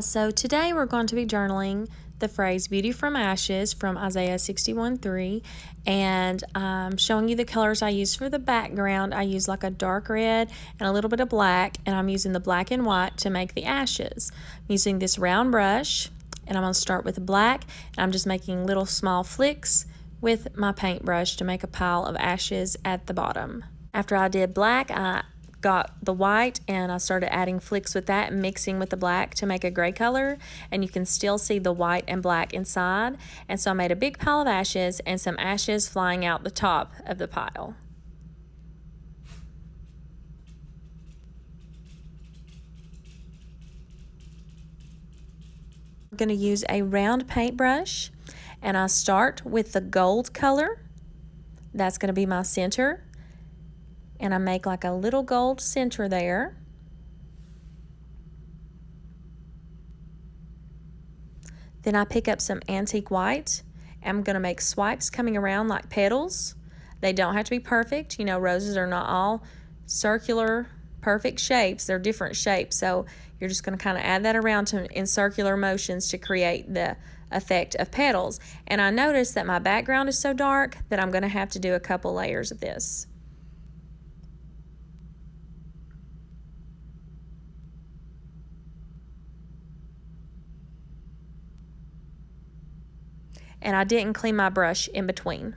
So today we're going to be journaling the phrase beauty from ashes from Isaiah 61:3, and I'm showing you the colors I use for the background. I use like a dark red and a little bit of black, and I'm using the black and white to make the ashes. I'm using this round brush, and I'm going to start with black, and I'm just making little small flicks with my paintbrush to make a pile of ashes at the bottom. After I did black, I got the white and I started adding flicks with that and mixing with the black to make a gray color, and you can still see the white and black inside. And so I made a big pile of ashes and some ashes flying out the top of the pile. I'm going to use a round paintbrush, and I start with the gold color. That's going to be my center. And I make like a little gold center there. Then I pick up some antique white. I'm going to make swipes coming around like petals. They don't have to be perfect. You know, roses are not all circular, perfect shapes. They're different shapes. So you're just going to kind of add that around in circular motions to create the effect of petals. And I noticed that my background is so dark that I'm going to have to do a couple layers of this. And I didn't clean my brush in between.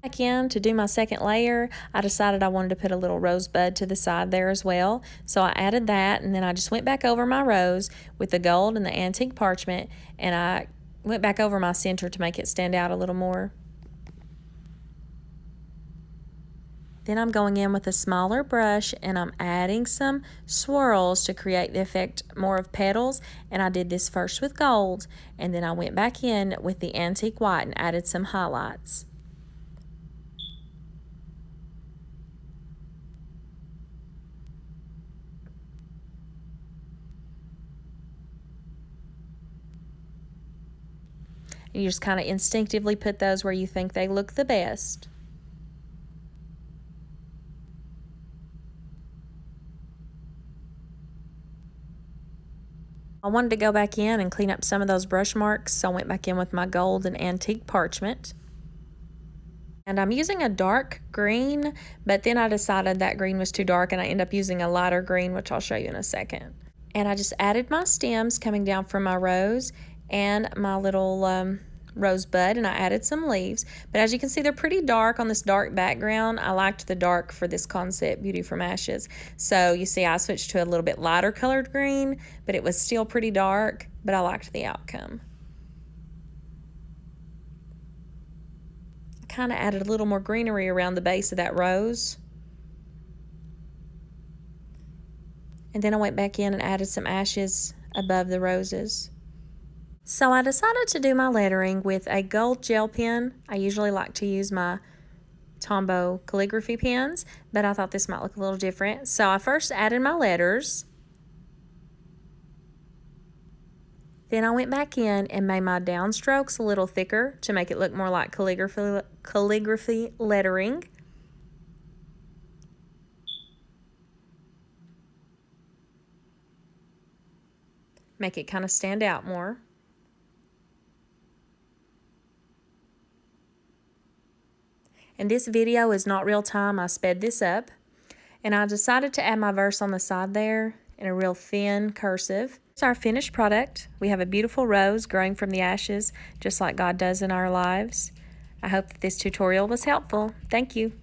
Back in to do my second layer, I decided I wanted to put a little rosebud to the side there as well. So I added that, and then I just went back over my rose with the gold and the antique parchment, and I went back over my center to make it stand out a little more. Then I'm going in with a smaller brush and I'm adding some swirls to create the effect more of petals. And I did this first with gold, and then I went back in with the antique white and added some highlights. And you just kind of instinctively put those where you think they look the best. I wanted to go back in and clean up some of those brush marks, so I went back in with my gold and antique parchment. And I'm using a dark green, but then I decided that green was too dark and I ended up using a lighter green, which I'll show you in a second. And I just added my stems coming down from my rose and my little rosebud, and I added some leaves. But as you can see, they're pretty dark on this dark background. I liked the dark for this concept, Beauty from Ashes. So you see I switched to a little bit lighter colored green, but it was still pretty dark, but I liked the outcome. I kind of added a little more greenery around the base of that rose. And then I went back in and added some ashes above the roses. So I decided to do my lettering with a gold gel pen. I usually like to use my Tombow calligraphy pens, but I thought this might look a little different. So I first added my letters. Then I went back in and made my downstrokes a little thicker to make it look more like calligraphy lettering. Make it kind of stand out more. And this video is not real time. I sped this up. And I decided to add my verse on the side there in a real thin cursive. It's our finished product. We have a beautiful rose growing from the ashes, just like God does in our lives. I hope that this tutorial was helpful. Thank you.